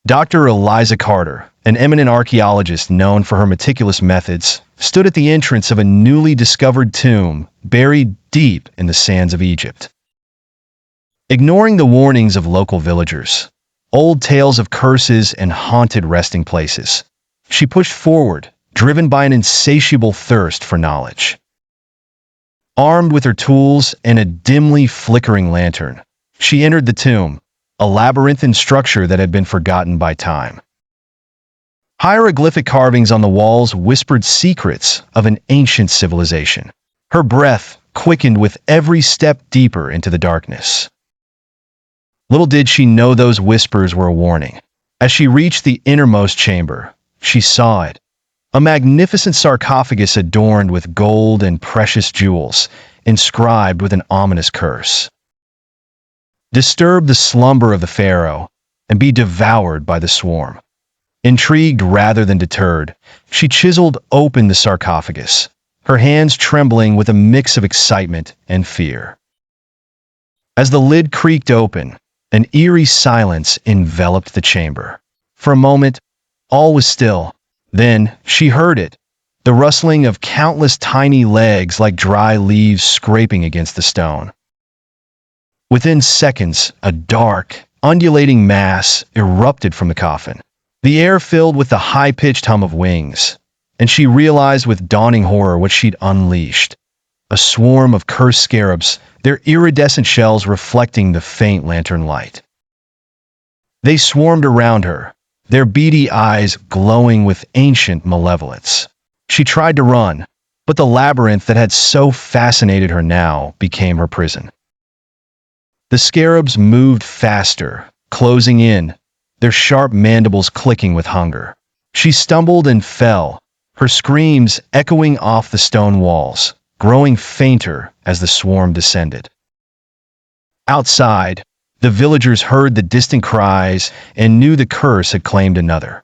Dr. Eliza Carter, an eminent archaeologist known for her meticulous methods, stood at the entrance of a newly discovered tomb buried deep in the sands of Egypt. Ignoring the warnings of local villagers, old tales of curses and haunted resting places, she pushed forward, driven by an insatiable thirst for knowledge. Armed with her tools and a dimly flickering lantern, she entered the tomb, a labyrinthine structure that had been forgotten by time. Hieroglyphic carvings on the walls whispered secrets of an ancient civilization. Her breath quickened with every step deeper into the darkness. Little did she know those whispers were a warning. As she reached the innermost chamber, she saw it. A magnificent sarcophagus adorned with gold and precious jewels, inscribed with an ominous curse. Disturb the slumber of the Pharaoh, and be devoured by the swarm. Intrigued rather than deterred, she chiseled open the sarcophagus, her hands trembling with a mix of excitement and fear. As the lid creaked open, an eerie silence enveloped the chamber. For a moment, all was still. Then she heard it, the rustling of countless tiny legs like dry leaves scraping against the stone. Within seconds, a dark, undulating mass erupted from the coffin. The air filled with the high-pitched hum of wings, and she realized with dawning horror what she'd unleashed. A swarm of cursed scarabs, their iridescent shells reflecting the faint lantern light. They swarmed around her, their beady eyes glowing with ancient malevolence. She tried to run, but the labyrinth that had so fascinated her now became her prison. The scarabs moved faster, closing in, their sharp mandibles clicking with hunger. She stumbled and fell, her screams echoing off the stone walls, growing fainter as the swarm descended. Outside, the villagers heard the distant cries and knew the curse had claimed another.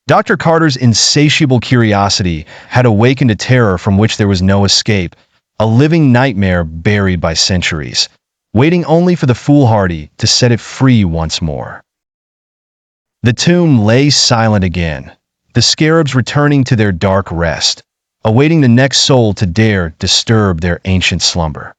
Dr. Carter's insatiable curiosity had awakened a terror from which there was no escape, a living nightmare buried by centuries, waiting only for the foolhardy to set it free once more. The tomb lay silent again, the scarabs returning to their dark rest, awaiting the next soul to dare disturb their ancient slumber.